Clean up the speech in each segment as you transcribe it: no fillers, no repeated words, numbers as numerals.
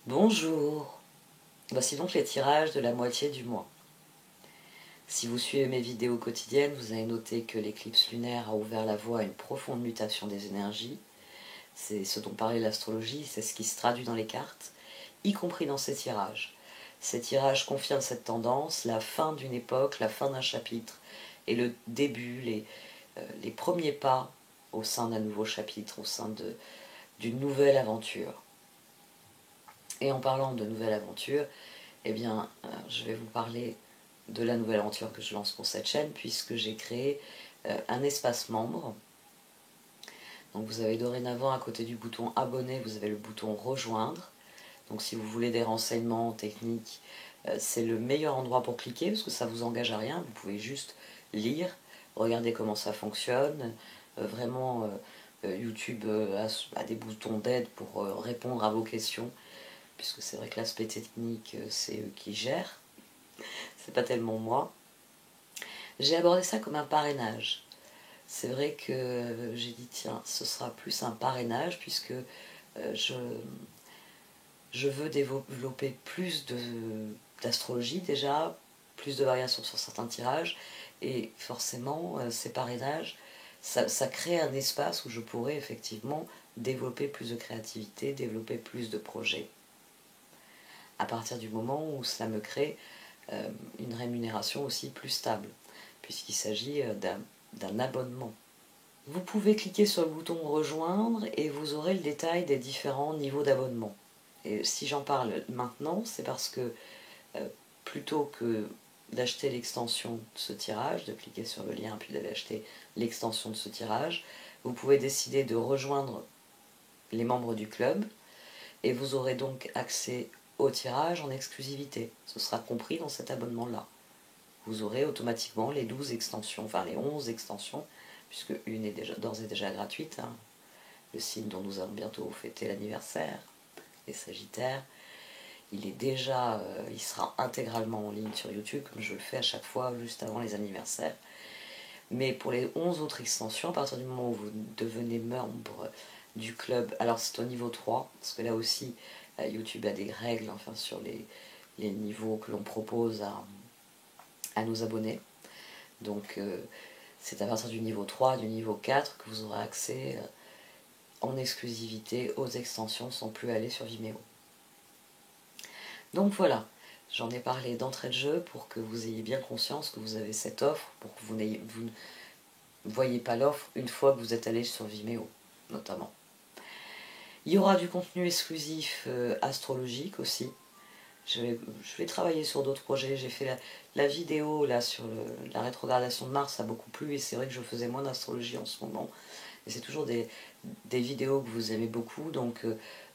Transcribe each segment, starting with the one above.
Bonjour, voici donc les tirages de la moitié du mois. Si vous suivez mes vidéos quotidiennes, vous avez noté que l'éclipse lunaire a ouvert la voie à une profonde mutation des énergies. C'est ce dont parlait l'astrologie, c'est ce qui se traduit dans les cartes, y compris dans ces tirages. Ces tirages confirment cette tendance, la fin d'une époque, la fin d'un chapitre, et le début, les premiers pas au sein d'un nouveau chapitre, au sein d'une nouvelle aventure. Et en parlant de nouvelle aventure, eh bien, je vais vous parler de la nouvelle aventure que je lance pour cette chaîne, puisque j'ai créé un espace membre. Donc vous avez dorénavant à côté du bouton abonner, vous avez le bouton rejoindre. Donc si vous voulez des renseignements techniques, c'est le meilleur endroit pour cliquer, parce que ça ne vous engage à rien, vous pouvez juste lire, regarder comment ça fonctionne. Vraiment, YouTube a des boutons d'aide pour répondre à vos questions, puisque c'est vrai que l'aspect technique, c'est eux qui gèrent, c'est pas tellement moi. J'ai abordé ça comme un parrainage. C'est vrai que j'ai dit, tiens, ce sera plus un parrainage, puisque je veux développer plus d'astrologie déjà, plus de variations sur certains tirages, et forcément, ces parrainages, ça crée un espace où je pourrais effectivement développer plus de créativité, développer plus de projets. À partir du moment où cela me crée une rémunération aussi plus stable, puisqu'il s'agit d'un abonnement. Vous pouvez cliquer sur le bouton rejoindre et vous aurez le détail des différents niveaux d'abonnement. Et si j'en parle maintenant, c'est parce que plutôt que d'acheter l'extension de ce tirage, de cliquer sur le lien puis d'aller acheter l'extension de ce tirage, vous pouvez décider de rejoindre les membres du club et vous aurez donc accès au tirage en exclusivité. Ce sera compris dans cet abonnement-là. Vous aurez automatiquement les 12 extensions, enfin les 11 extensions, puisque une est d'ores et déjà gratuite, hein, le signe dont nous allons bientôt fêter l'anniversaire, les Sagittaires. Il sera intégralement en ligne sur YouTube, comme je le fais à chaque fois, juste avant les anniversaires. Mais pour les 11 autres extensions, à partir du moment où vous devenez membre du club, alors c'est au niveau 3, parce que là aussi, YouTube a des règles enfin, sur les niveaux que l'on propose à nos abonnés. Donc c'est à partir du niveau 3, du niveau 4 que vous aurez accès en exclusivité aux extensions sans plus aller sur Vimeo. Donc voilà, j'en ai parlé d'entrée de jeu pour que vous ayez bien conscience que vous avez cette offre, pour que vous ne voyez pas l'offre une fois que vous êtes allé sur Vimeo, notamment. Il y aura du contenu exclusif astrologique aussi. Je vais travailler sur d'autres projets. J'ai fait la vidéo là sur la rétrogradation de Mars, ça a beaucoup plu, et c'est vrai que je faisais moins d'astrologie en ce moment. Et c'est toujours des vidéos que vous aimez beaucoup, donc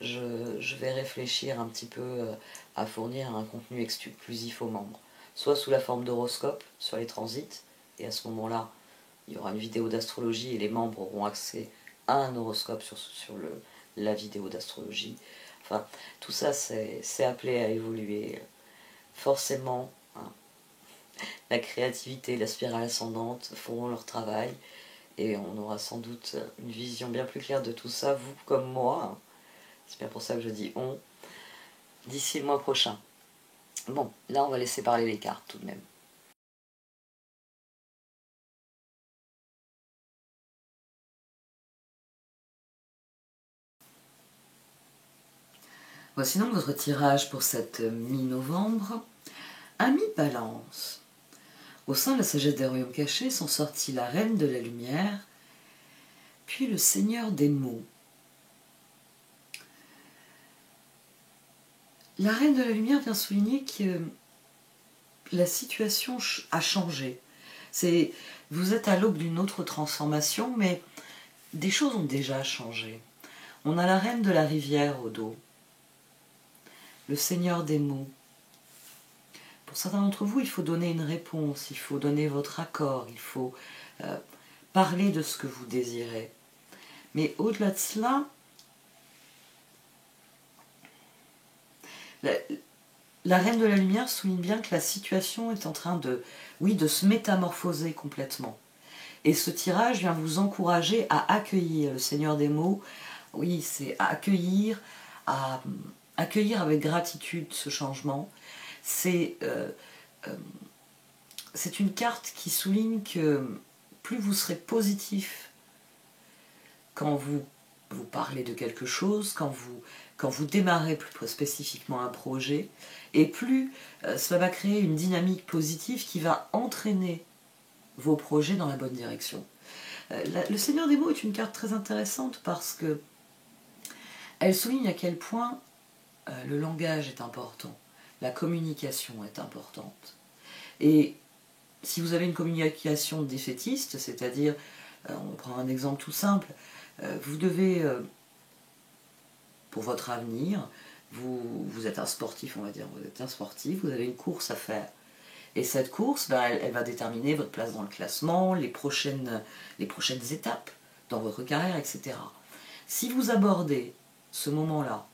je vais réfléchir un petit peu à fournir un contenu exclusif aux membres. Soit sous la forme d'horoscope sur les transits, et à ce moment-là, il y aura une vidéo d'astrologie et les membres auront accès à un horoscope sur la vidéo d'astrologie. Enfin, tout ça, c'est appelé à évoluer. Forcément, hein, la créativité, la spirale ascendante feront leur travail et on aura sans doute une vision bien plus claire de tout ça, vous comme moi. C'est bien pour ça que je dis on, d'ici le mois prochain. Bon, là on va laisser parler les cartes tout de même. Voici donc votre tirage pour cette mi-novembre. Ami Balance. Au sein de la sagesse des royaumes cachés sont sortis la reine de la lumière, puis le seigneur des mots. La reine de la lumière vient souligner que la situation a changé. Vous êtes à l'aube d'une autre transformation, mais des choses ont déjà changé. On a la reine de la rivière au dos, le seigneur des mots. Pour certains d'entre vous, il faut donner une réponse, il faut donner votre accord, il faut parler de ce que vous désirez. Mais au-delà de cela, la reine de la lumière souligne bien que la situation est en train de se métamorphoser complètement. Et ce tirage vient vous encourager à accueillir le Seigneur des mots. Oui, c'est à accueillir, à accueillir avec gratitude ce changement. C'est une carte qui souligne que plus vous serez positif quand vous parlez de quelque chose, quand vous démarrez plus spécifiquement un projet, et plus cela va créer une dynamique positive qui va entraîner vos projets dans la bonne direction. Le Seigneur des mots est une carte très intéressante parce que elle souligne à quel point le langage est important, la communication est importante. Et si vous avez une communication défaitiste, c'est-à-dire, on prend un exemple tout simple, vous devez, pour votre avenir, vous êtes un sportif, on va dire, vous êtes un sportif, vous avez une course à faire. Et cette course, elle va déterminer votre place dans le classement, les prochaines étapes dans votre carrière, etc. Si vous abordez ce moment-là,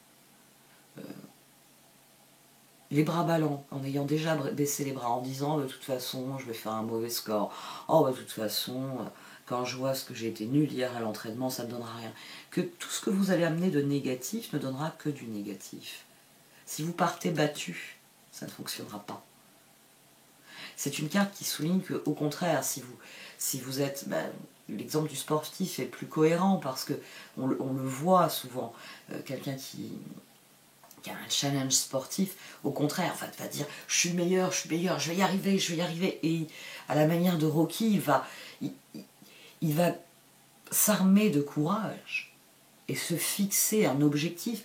les bras ballants, en ayant déjà baissé les bras, en disant de toute façon je vais faire un mauvais score, oh de toute façon quand je vois ce que j'ai été nul hier à l'entraînement, ça ne me donnera rien, que tout ce que vous allez amener de négatif ne donnera que du négatif. Si vous partez battu, ça ne fonctionnera pas. C'est une carte qui souligne qu'au contraire, si vous êtes... l'exemple du sportif est plus cohérent parce qu'on le voit souvent, quelqu'un qui a un challenge sportif, au contraire, va dire je suis le meilleur, je vais y arriver. Et à la manière de Rocky, il va s'armer de courage et se fixer un objectif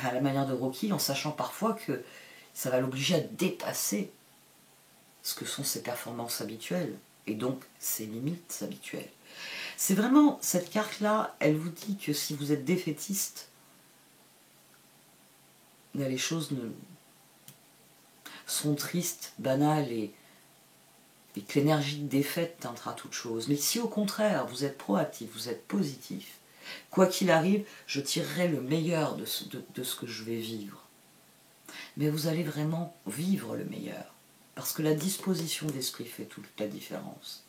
à la manière de Rocky, en sachant parfois que ça va l'obliger à dépasser ce que sont ses performances habituelles et donc ses limites habituelles. C'est vraiment, cette carte-là, elle vous dit que si vous êtes défaitiste, les choses sont tristes, banales et que l'énergie de défaite teintera toute chose. Mais si au contraire vous êtes proactif, vous êtes positif, quoi qu'il arrive, je tirerai le meilleur de ce que je vais vivre. Mais vous allez vraiment vivre le meilleur. Parce que la disposition d'esprit fait toute la différence.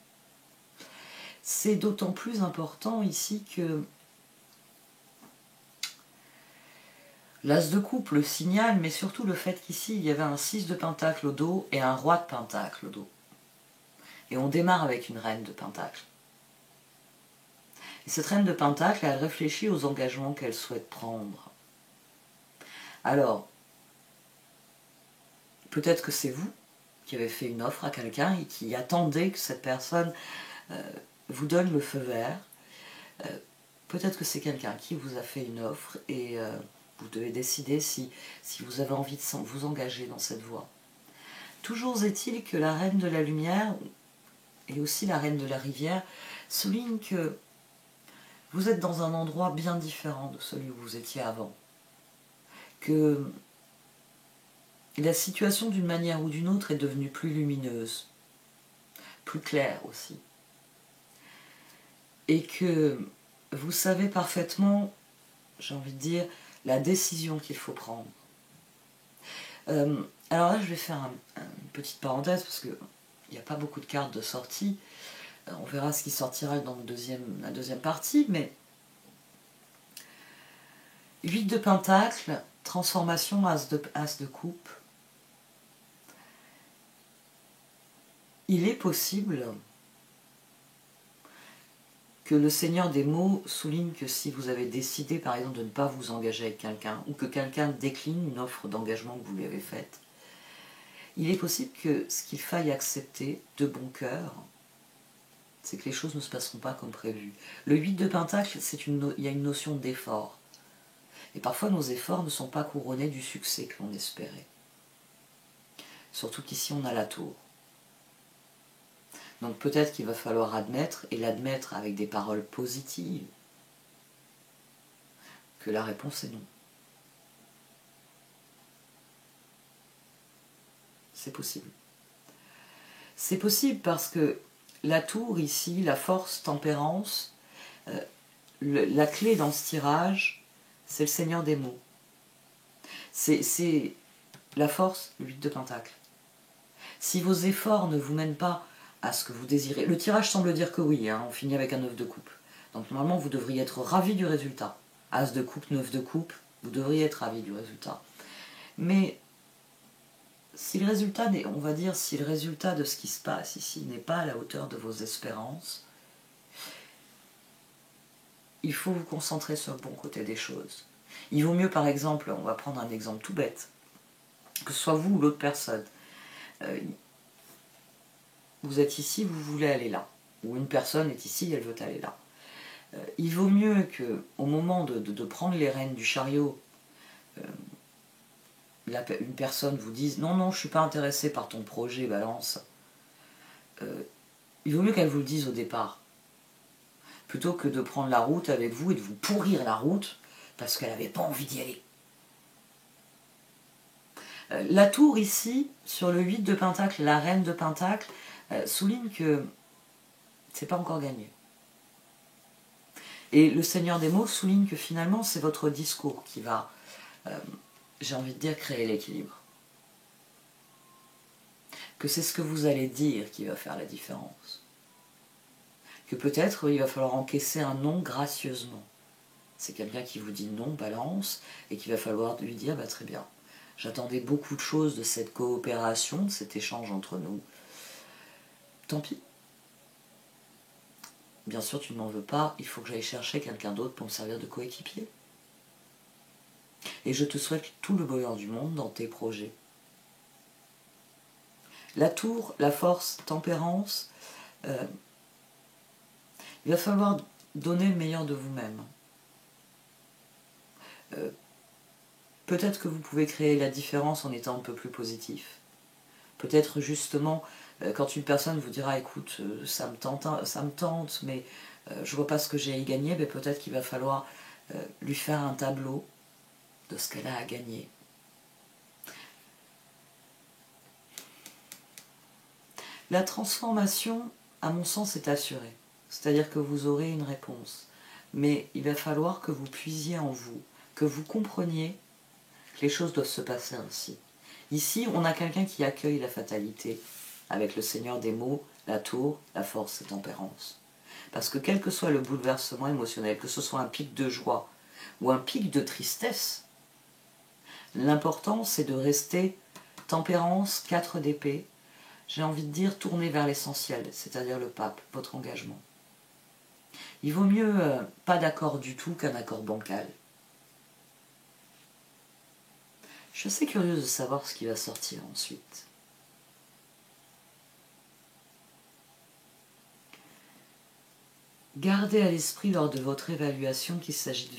C'est d'autant plus important ici que l'as de coupe le signale, mais surtout le fait qu'ici il y avait un 6 de pentacle au dos et un roi de pentacle au dos. Et on démarre avec une reine de pentacle. Et cette reine de pentacle, elle réfléchit aux engagements qu'elle souhaite prendre. Alors, peut-être que c'est vous qui avez fait une offre à quelqu'un et qui attendez que cette personne vous donne le feu vert. Peut-être que c'est quelqu'un qui vous a fait une offre et vous devez décider si vous avez envie de vous engager dans cette voie. Toujours est-il que la reine de la lumière et aussi la reine de la rivière soulignent que vous êtes dans un endroit bien différent de celui où vous étiez avant. Que la situation d'une manière ou d'une autre est devenue plus lumineuse, plus claire aussi. Et que vous savez parfaitement, j'ai envie de dire, la décision qu'il faut prendre. Alors là, je vais faire une petite parenthèse parce qu'il n'y a pas beaucoup de cartes de sortie. On verra ce qui sortira dans la deuxième partie, mais 8 de pentacle, transformation, as de coupe. Il est possible que le Seigneur des mots souligne que si vous avez décidé par exemple de ne pas vous engager avec quelqu'un ou que quelqu'un décline une offre d'engagement que vous lui avez faite, il est possible que ce qu'il faille accepter de bon cœur, c'est que les choses ne se passeront pas comme prévu. Le 8 de pentacle, il y a une notion d'effort. Et parfois nos efforts ne sont pas couronnés du succès que l'on espérait. Surtout qu'ici on a la tour. Donc peut-être qu'il va falloir admettre, et l'admettre avec des paroles positives, que la réponse est non. C'est possible. C'est possible parce que la tour ici, la force, tempérance, la clé dans ce tirage, c'est le Seigneur des mots. C'est la force, le 8 de pentacle. Si vos efforts ne vous mènent pas à ce que vous désirez, le tirage semble dire que oui, on finit avec un 9 de coupe. Donc normalement vous devriez être ravi du résultat. As de coupe, 9 de coupe, Vous devriez être ravi du résultat. Mais si le résultat, on va dire, si le résultat de ce qui se passe ici n'est pas à la hauteur de vos espérances, il faut vous concentrer sur le bon côté des choses. Il vaut mieux, par exemple, on va prendre un exemple tout bête, que ce soit vous ou l'autre personne. Vous êtes ici, vous voulez aller là. Ou une personne est ici, elle veut aller là. Il vaut mieux qu'au moment de prendre les rênes du chariot, une personne vous dise « Non, non, je ne suis pas intéressée par ton projet, balance ». Il vaut mieux qu'elle vous le dise au départ, plutôt que de prendre la route avec vous et de vous pourrir la route parce qu'elle n'avait pas envie d'y aller. La tour ici, sur le 8 de Pentacle, la reine de Pentacle, souligne que c'est pas encore gagné. Et le Seigneur des mots souligne que finalement c'est votre discours qui va, j'ai envie de dire, créer l'équilibre. Que c'est ce que vous allez dire qui va faire la différence. Que peut-être il va falloir encaisser un non gracieusement. C'est quelqu'un qui vous dit non, balance, et qu'il va falloir lui dire, bah, très bien, j'attendais beaucoup de choses de cette coopération, de cet échange entre nous. Tant pis. Bien sûr, tu ne m'en veux pas, il faut que j'aille chercher quelqu'un d'autre pour me servir de coéquipier. Et je te souhaite tout le bonheur du monde dans tes projets. La tour, la force, tempérance, il va falloir donner le meilleur de vous-même. Peut-être que vous pouvez créer la différence en étant un peu plus positif. Peut-être justement, quand une personne vous dira « Écoute, ça me tente, mais je vois pas ce que j'ai à y gagner », mais peut-être qu'il va falloir lui faire un tableau de ce qu'elle a à gagner. La transformation, à mon sens, est assurée. C'est-à-dire que vous aurez une réponse. Mais il va falloir que vous puisiez en vous, que vous compreniez que les choses doivent se passer ainsi. Ici, on a quelqu'un qui accueille la fatalité, avec le Seigneur des mots, la tour, la force et tempérance. Parce que quel que soit le bouleversement émotionnel, que ce soit un pic de joie ou un pic de tristesse, l'important c'est de rester tempérance, 4 d'épée, j'ai envie de dire tourner vers l'essentiel, c'est-à-dire le pape, votre engagement. Il vaut mieux pas d'accord du tout qu'un accord bancal. Je suis assez curieuse de savoir ce qui va sortir ensuite. Gardez à l'esprit lors de votre évaluation qu'il s'agit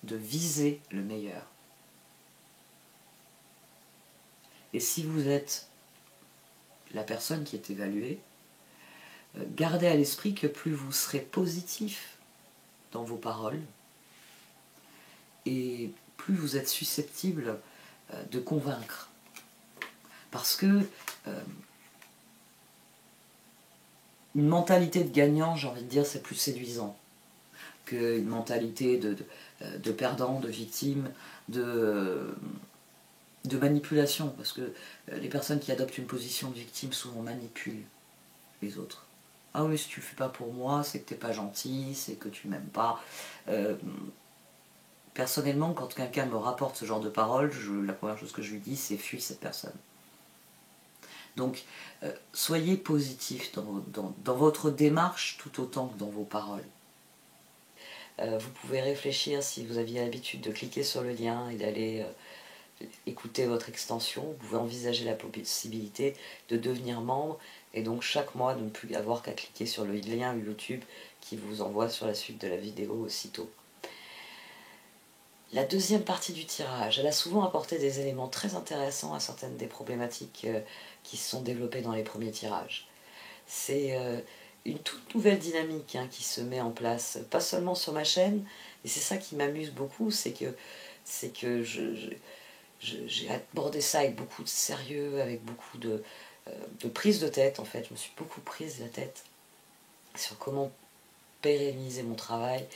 de viser le meilleur. Et si vous êtes la personne qui est évaluée, gardez à l'esprit que plus vous serez positif dans vos paroles, et plus vous êtes susceptible de convaincre. Parce que une mentalité de gagnant, j'ai envie de dire, c'est plus séduisant qu'une mentalité de perdant, de victime, de manipulation. Parce que les personnes qui adoptent une position de victime souvent manipulent les autres. Ah oui, si tu le fais pas pour moi, c'est que t'es pas gentil, c'est que tu m'aimes pas. Personnellement, quand quelqu'un me rapporte ce genre de paroles, la première chose que je lui dis, c'est fuis cette personne. Donc, soyez positif dans votre démarche tout autant que dans vos paroles. Vous pouvez réfléchir, si vous aviez l'habitude de cliquer sur le lien et d'aller écouter votre extension, vous pouvez envisager la possibilité de devenir membre et donc chaque mois de ne plus avoir qu'à cliquer sur le lien YouTube qui vous envoie sur la suite de la vidéo aussitôt. La deuxième partie du tirage, elle a souvent apporté des éléments très intéressants à certaines des problématiques qui se sont développées dans les premiers tirages. C'est une toute nouvelle dynamique qui se met en place, pas seulement sur ma chaîne, et c'est ça qui m'amuse beaucoup, c'est que j'ai abordé ça avec beaucoup de sérieux, avec beaucoup de prise de tête en fait. Je me suis beaucoup prise la tête sur comment pérenniser mon travail,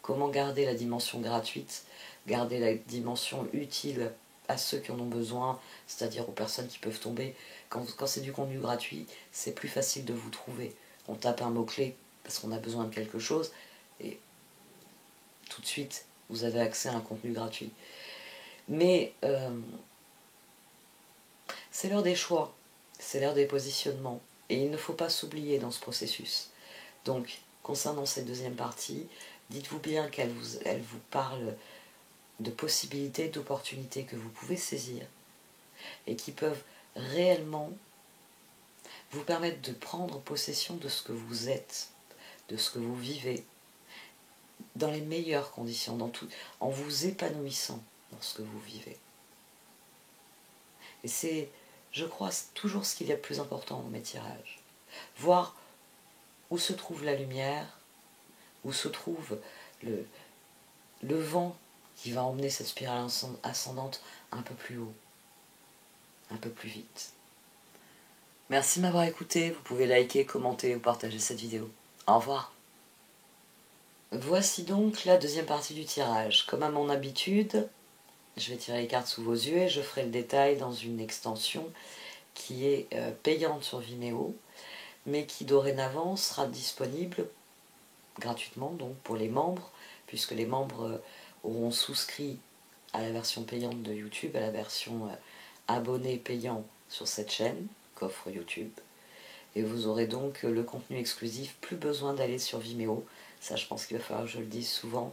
comment garder la dimension gratuite, garder la dimension utile à ceux qui en ont besoin, c'est-à-dire aux personnes qui peuvent tomber. Quand c'est du contenu gratuit, c'est plus facile de vous trouver. On tape un mot-clé parce qu'on a besoin de quelque chose et tout de suite, vous avez accès à un contenu gratuit. Mais c'est l'heure des choix, c'est l'heure des positionnements, et il ne faut pas s'oublier dans ce processus. Donc, concernant cette deuxième partie, dites-vous bien qu'elle vous parle de possibilités, d'opportunités que vous pouvez saisir, et qui peuvent réellement vous permettre de prendre possession de ce que vous êtes, de ce que vous vivez, dans les meilleures conditions, en vous épanouissant dans ce que vous vivez. Et c'est, je crois, toujours ce qu'il y a de plus important dans mes tirages. Voir où se trouve la lumière, où se trouve le vent qui va emmener cette spirale ascendante un peu plus haut, un peu plus vite. Merci de m'avoir écouté, vous pouvez liker, commenter ou partager cette vidéo. Au revoir. Voici donc la deuxième partie du tirage. Comme à mon habitude, je vais tirer les cartes sous vos yeux et je ferai le détail dans une extension qui est payante sur Vimeo, mais qui dorénavant sera disponible gratuitement donc pour les membres, puisque les membres auront souscrit à la version payante de YouTube, à la version abonné payant sur cette chaîne qu'offre YouTube. Et vous aurez donc le contenu exclusif, plus besoin d'aller sur Vimeo. Ça, je pense qu'il va falloir que je le dise souvent.